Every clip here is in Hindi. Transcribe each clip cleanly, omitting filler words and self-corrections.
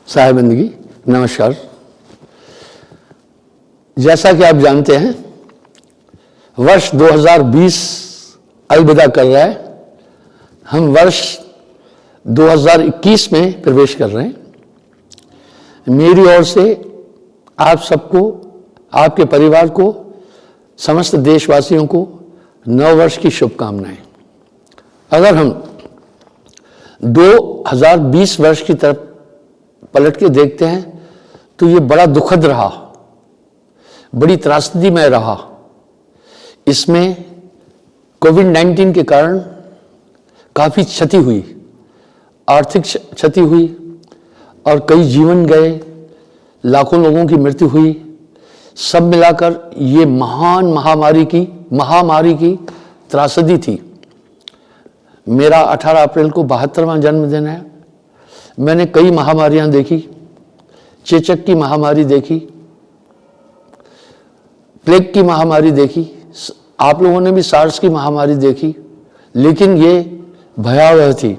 साहिबंदगी नमस्कार। जैसा कि आप जानते हैं, वर्ष 2020 अलविदा कर रहा है। हम वर्ष 2021 में प्रवेश कर रहे हैं। मेरी ओर से आप सबको, आपके परिवार को, समस्त देशवासियों को नव वर्ष की शुभकामनाएं। अगर हम 2020 वर्ष की तरफ पलट के देखते हैं तो ये बड़ा दुखद रहा, बड़ी त्रासदीमय रहा। इसमें कोविड-19 के कारण काफ़ी क्षति हुई, आर्थिक क्षति हुई और कई जीवन गए, लाखों लोगों की मृत्यु हुई। सब मिलाकर ये महान महामारी की त्रासदी थी। मेरा 18 अप्रैल को 72वां जन्मदिन है। मैंने कई महामारियां देखी, चेचक की महामारी देखी, प्लेग की महामारी देखी, आप लोगों ने भी सार्स की महामारी देखी, लेकिन ये भयावह थी।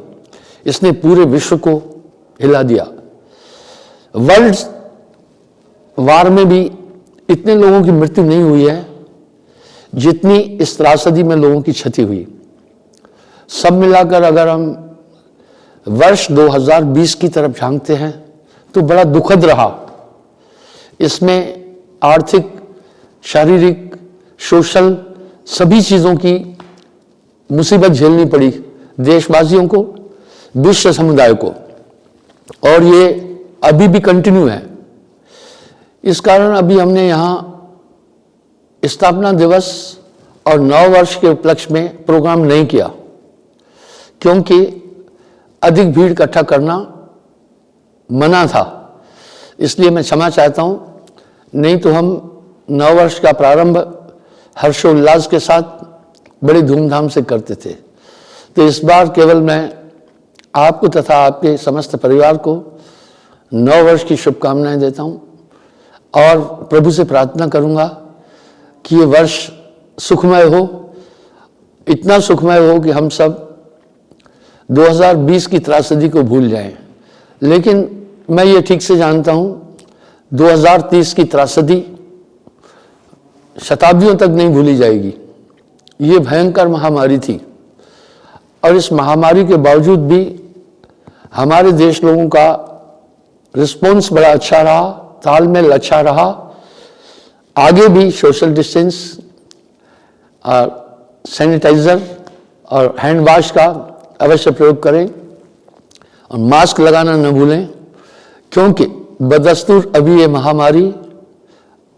इसने पूरे विश्व को हिला दिया। वर्ल्ड वार में भी इतने लोगों की मृत्यु नहीं हुई है जितनी इस त्रासदी में लोगों की क्षति हुई। सब मिलाकर अगर हम वर्ष 2020 की तरफ झांकते हैं तो बड़ा दुखद रहा। इसमें आर्थिक, शारीरिक, सोशल सभी चीज़ों की मुसीबत झेलनी पड़ी देशवासियों को, विश्व समुदाय को, और ये अभी भी कंटिन्यू है। इस कारण अभी हमने यहाँ स्थापना दिवस और नव वर्ष के उपलक्ष्य में प्रोग्राम नहीं किया, क्योंकि अधिक भीड़ इकट्ठा करना मना था। इसलिए मैं क्षमा चाहता हूँ। नहीं तो हम नव वर्ष का प्रारंभ हर्षोल्लास के साथ बड़ी धूमधाम से करते थे। तो इस बार केवल मैं आपको तथा आपके समस्त परिवार को नव वर्ष की शुभकामनाएं देता हूँ और प्रभु से प्रार्थना करूँगा कि ये वर्ष सुखमय हो, इतना सुखमय हो कि हम सब 2020 की त्रासदी को भूल जाएं। लेकिन मैं ये ठीक से जानता हूँ 2030 की त्रासदी शताब्दियों तक नहीं भूली जाएगी। ये भयंकर महामारी थी और इस महामारी के बावजूद भी हमारे देश लोगों का रिस्पॉन्स बड़ा अच्छा रहा, तालमेल अच्छा रहा। आगे भी सोशल डिस्टेंस और सैनिटाइजर और हैंड वॉश का अवश्य प्रयोग करें और मास्क लगाना न भूलें, क्योंकि बदस्तूर अभी ये महामारी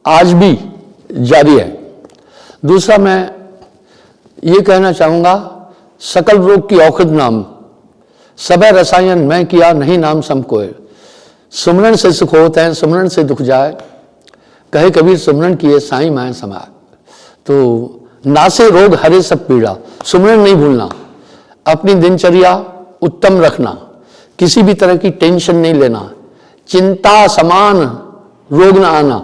आज भी जारी है। दूसरा, मैं ये कहना चाहूँगा, सकल रोग की औषध नाम, सबे रसायन मैं किया नहीं नाम सम कोय। सुमरन से सुख होते हैं, सुमरन से दुख जाए, कहे कबीर सुमरन किए साईं माए समाए। तो नासे रोग हरे सब पीड़ा, सुमरन नहीं भूलना, अपनी दिनचर्या उत्तम रखना, किसी भी तरह की टेंशन नहीं लेना, चिंता समान रोग ना आना।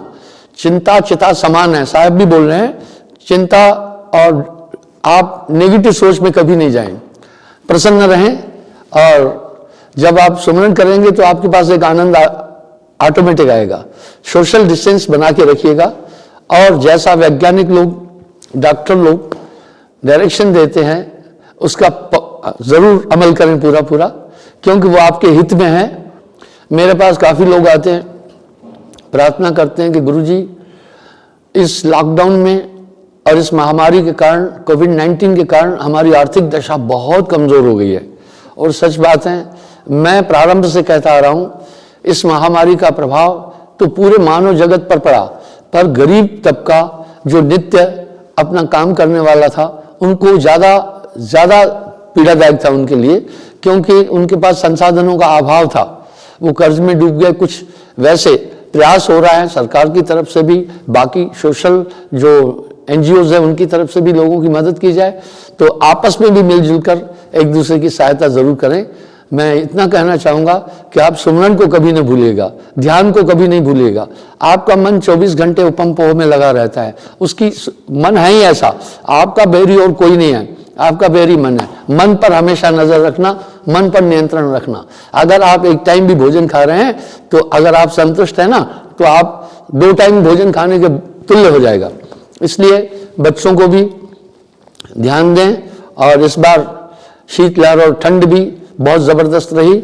चिंता चिता समान है, साहब भी बोल रहे हैं। चिंता और आप नेगेटिव सोच में कभी नहीं जाएं, प्रसन्न रहें, और जब आप सुमरन करेंगे तो आपके पास एक आनंद ऑटोमेटिक आएगा। सोशल डिस्टेंस बना के रखिएगा और जैसा वैज्ञानिक लोग, डॉक्टर लोग डायरेक्शन देते हैं उसका जरूर अमल करें पूरा, क्योंकि वो आपके हित में है। मेरे पास काफ़ी लोग आते हैं, प्रार्थना करते हैं कि गुरुजी, इस लॉकडाउन में और इस महामारी के कारण, कोविड-19 के कारण हमारी आर्थिक दशा बहुत कमज़ोर हो गई है। और सच बात है, मैं प्रारंभ से कहता आ रहा हूँ, इस महामारी का प्रभाव तो पूरे मानव जगत पर पड़ा, पर गरीब तबका जो नित्य अपना काम करने वाला था, उनको ज़्यादा पीड़ादायक था उनके लिए, क्योंकि उनके पास संसाधनों का अभाव था। वो कर्ज में डूब गए। कुछ वैसे प्रयास हो रहा है सरकार की तरफ से भी, बाकी सोशल जो NGOs है उनकी तरफ से भी लोगों की मदद की जाए। तो आपस में भी मिलजुल कर एक दूसरे की सहायता जरूर करें। मैं इतना कहना चाहूँगा कि आप सुमरन को कभी नहीं भूलिएगा, ध्यान को कभी नहीं भूलिएगा। आपका मन 24 घंटे उपम पोह में लगा रहता है, उसकी मन है ही ऐसा, आपका बैरी और कोई नहीं है। आपका वैरी मन है। मन पर हमेशा नजर रखना, मन पर नियंत्रण रखना। अगर आप एक टाइम भी भोजन खा रहे हैं तो अगर आप संतुष्ट है ना, तो आप 2 टाइम भोजन खाने के तुल्य हो जाएगा। इसलिए बच्चों को भी ध्यान दें। और इस बार शीतलहर और ठंड भी बहुत ज़बरदस्त रही।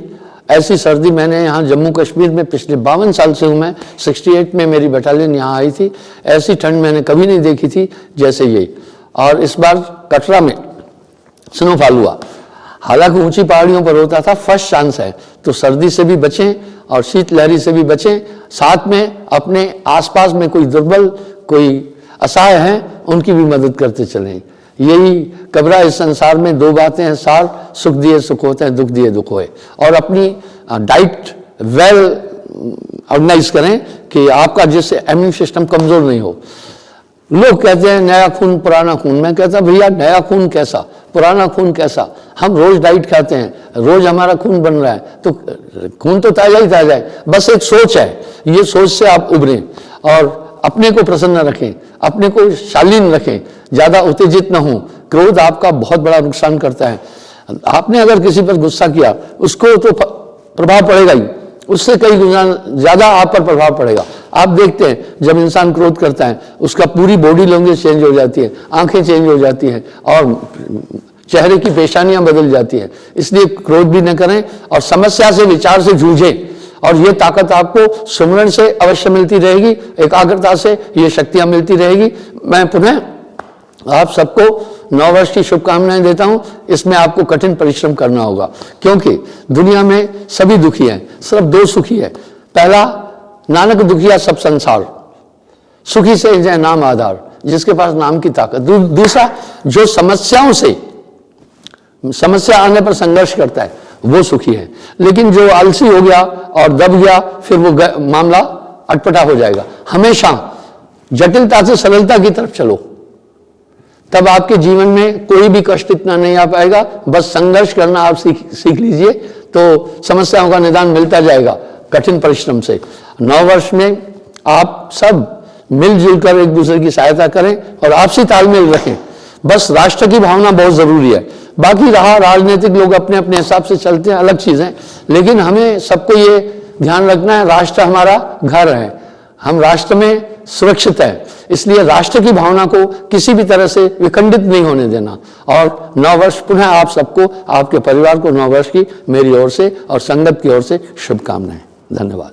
ऐसी सर्दी मैंने यहाँ जम्मू कश्मीर में पिछले 52 साल से हूँ मैं, 68 में मेरी बटालियन यहाँ आई थी, ऐसी ठंड मैंने कभी नहीं देखी थी जैसे ये। और इस बार कटरा में स्नोफॉल हुआ। हालांकि ऊंची पहाड़ियों पर होता था, फर्स्ट चांस है, तो सर्दी से भी बचें और शीतलहरी से भी बचें। साथ में अपने आसपास में कोई दुर्बल, कोई असहाय हैं, उनकी भी मदद करते चलें। यही कबरा इस संसार में 2 बातें हैं सार, सुख दिए सुख होते हैं, दुख दिए दुख होए। और अपनी डाइट वेल ऑर्गेनाइज करें कि आपका जिससे इम्यून सिस्टम कमजोर नहीं हो। लोग कहते हैं नया खून पुराना खून, मैं कहता भैया नया खून कैसा, पुराना खून कैसा? हम रोज डाइट खाते हैं, रोज हमारा खून बन रहा है, तो खून तो ताजा ही ताजा है। बस एक सोच है, ये सोच से आप उभरें और अपने को प्रसन्न रखें, अपने को शालीन रखें, ज्यादा उत्तेजित न हो। क्रोध आपका बहुत बड़ा नुकसान करता है। आपने अगर किसी पर गुस्सा किया, उसको तो प्रभाव पड़ेगा ही, उससे कई गुना ज्यादा आप पर प्रभाव पड़ेगा। आप देखते हैं जब इंसान क्रोध करता है, उसका पूरी बॉडी लैंग्वेज चेंज हो जाती है, आंखें चेंज हो जाती हैं और चेहरे की पेशानियां बदल जाती हैं। इसलिए क्रोध भी न करें और समस्या से, विचार से जूझें। और ये ताकत आपको सुमरण से अवश्य मिलती रहेगी, एकाग्रता से ये शक्तियां मिलती रहेगी। मैं पुनः आप सबको नववर्ष की शुभकामनाएं देता हूं। इसमें आपको कठिन परिश्रम करना होगा, क्योंकि दुनिया में सभी दुखी हैं, सिर्फ 2 सुखी है। पहला, नानक दुखिया सब संसार, सुखी से जय नाम आधार, जिसके पास नाम की ताकत। दूसरा, जो समस्या आने पर संघर्ष करता है, वो सुखी है। लेकिन जो आलसी हो गया और दब गया, फिर वो मामला अटपटा हो जाएगा। हमेशा जटिलता से सरलता की तरफ चलो, तब आपके जीवन में कोई भी कष्ट इतना नहीं आ पाएगा। बस संघर्ष करना आप सीख लीजिए, तो समस्याओं का निदान मिलता जाएगा कठिन परिश्रम से। नव वर्ष में आप सब मिलजुल कर एक दूसरे की सहायता करें और आपसी तालमेल रखें। बस राष्ट्र की भावना बहुत जरूरी है। बाकी रहा राजनीतिक लोग अपने अपने हिसाब से चलते हैं, अलग चीज है, लेकिन हमें सबको ये ध्यान रखना है, राष्ट्र हमारा घर है, हम राष्ट्र में सुरक्षित है। इसलिए राष्ट्र की भावना को किसी भी तरह से विखंडित नहीं होने देना। और नववर्ष पुनः आप सबको, आपके परिवार को नववर्ष की मेरी ओर से और संगत की ओर से शुभकामनाएं। धन्यवाद।